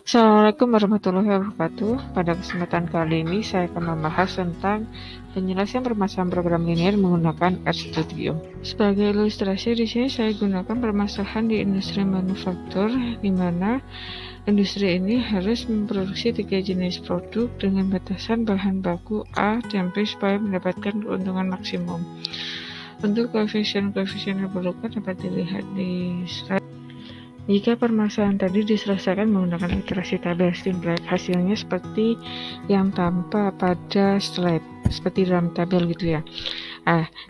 Assalamualaikum warahmatullahi wabarakatuh. Pada kesempatan kali ini saya akan membahas tentang penyelesaian permasalahan program linear menggunakan RStudio. Sebagai ilustrasi di sini saya gunakan permasalahan di industri manufaktur, di mana industri ini harus memproduksi 3 jenis produk dengan batasan bahan baku A dan B supaya mendapatkan keuntungan maksimum. Untuk koefisien-koefisien yang diperlukan dapat dilihat di slide. Jika permasalahan tadi diselesaikan menggunakan iterasi tabel Simplex, hasilnya seperti yang tampak pada slide, seperti dalam tabel gitu ya.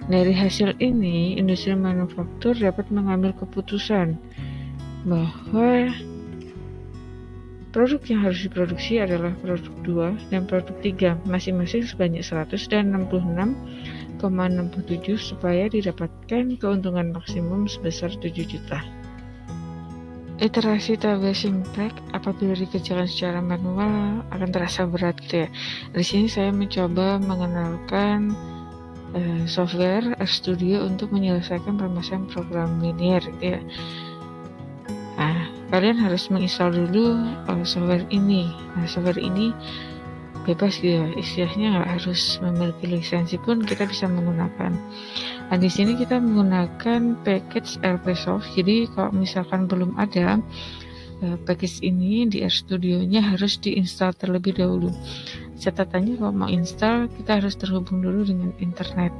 Dari hasil ini, industri manufaktur dapat mengambil keputusan bahwa produk yang harus diproduksi adalah produk 2 dan produk 3, masing-masing sebanyak 100 dan 66,67 supaya didapatkan keuntungan maksimum sebesar 7 juta. Iterasi tabel Simplex apabila dikerjakan secara manual akan terasa berat ya. Di sini saya mencoba mengenalkan software RStudio untuk menyelesaikan permasalahan program linear gitu ya. Kalian harus menginstal dulu software ini. Software ini bebas gitu ya, istilahnya nggak harus memiliki lisensi pun kita bisa menggunakan. Di sini kita menggunakan package LPsoft. Jadi kalau misalkan belum ada package ini di RStudio-nya harus diinstal terlebih dahulu. Catatannya kalau mau install kita harus terhubung dulu dengan internet.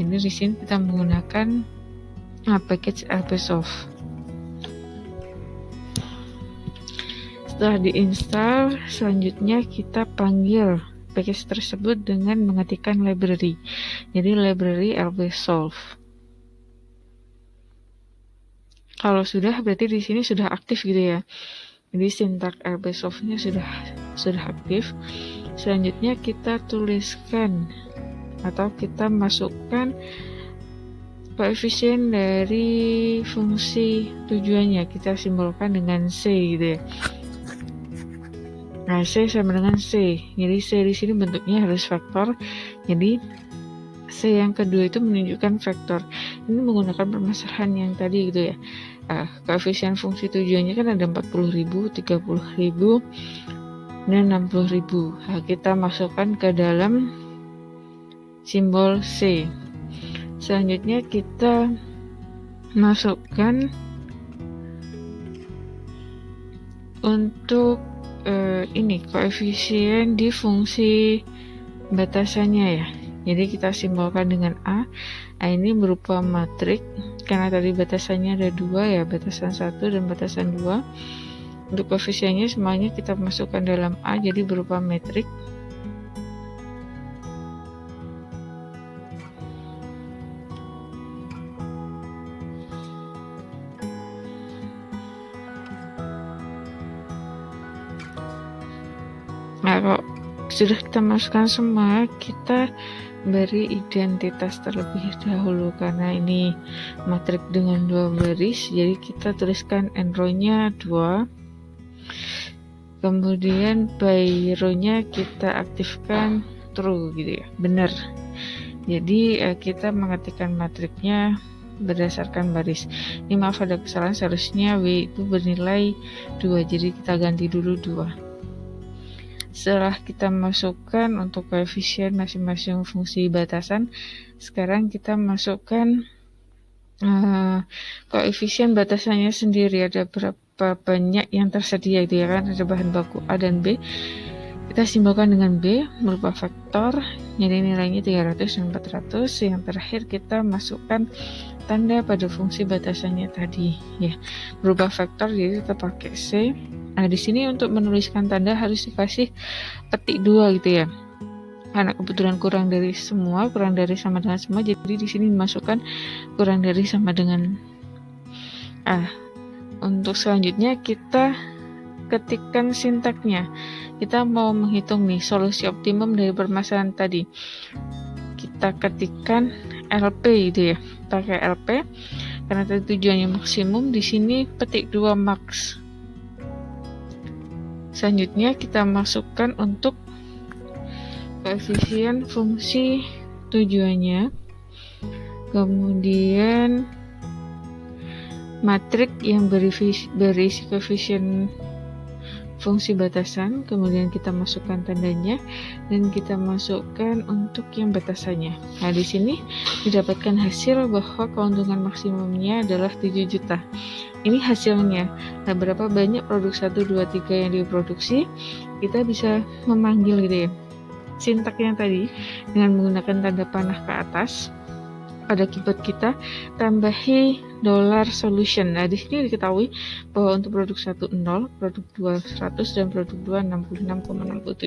Jadi di sini kita menggunakan package LPsoft. Setelah diinstal, selanjutnya kita panggil package tersebut dengan mengetikkan library. Jadi library LPsolve. Kalau sudah berarti di sini sudah aktif gitu ya. Jadi sintak LPsolve-nya sudah aktif. Selanjutnya kita tuliskan atau kita masukkan koefisien dari fungsi tujuannya. Kita simbolkan dengan C gitu ya. C sama dengan C. Jadi C di sini bentuknya harus vektor. Jadi C yang kedua itu menunjukkan vektor. Ini menggunakan permasalahan yang tadi gitu ya. Koefisien fungsi tujuannya kan ada 40.000, 30.000, dan 60.000. Kita masukkan ke dalam simbol C. Selanjutnya kita masukkan untuk ini koefisien di fungsi batasannya ya. Jadi kita simbolkan dengan A. Ini berupa matrik karena tadi batasannya ada 2 ya, batasan 1 dan batasan 2. Untuk koefisiennya semuanya kita masukkan dalam A, jadi berupa metrik. Kalau sudah kita masukkan semua, kita beri identitas terlebih dahulu karena ini matrik dengan 2 baris, jadi kita tuliskan n row-nya 2. Kemudian by row-nya kita aktifkan true gitu ya, benar. Jadi kita mengetikkan matriknya berdasarkan baris. Ini maaf ada kesalahan, seharusnya W itu bernilai 2, jadi kita ganti dulu 2. Setelah kita masukkan untuk koefisien masing-masing fungsi batasan, sekarang kita masukkan koefisien batasannya sendiri, ada berapa banyak yang tersedia gitu ya kan, ada bahan baku A dan B. Kita simbolkan dengan B berupa vektor, jadi nilainya 300 dan 400. Yang terakhir kita masukkan tanda pada fungsi batasannya tadi ya, berupa vektor, jadi kita pakai C. Di sini untuk menuliskan tanda harus dikasih petik 2 gitu ya. Karena kebetulan kurang dari sama dengan semua, jadi di sini dimasukkan kurang dari sama dengan A. Untuk selanjutnya kita ketikkan sintaknya. Kita mau menghitung nih solusi optimum dari permasalahan tadi. Kita ketikkan LP gitu ya. Pakai LP karena tadi tujuannya maksimum, di sini petik 2 max. Selanjutnya kita masukkan untuk koefisien fungsi tujuannya, kemudian matrik yang berisi koefisien fungsi batasan, kemudian kita masukkan tandanya, dan kita masukkan untuk yang batasannya. Nah, di sini didapatkan hasil bahwa keuntungan maksimumnya adalah 7 juta. Ini hasilnya. Nah, berapa banyak produk 1, 2, 3 yang diproduksi, kita bisa memanggil gitu ya. Sintaknya tadi dengan menggunakan tanda panah ke atas pada keyboard kita, tambahi $solution. Nah, di sini diketahui bahwa untuk produk 1 0, produk 2 100, dan produk 2 66,67.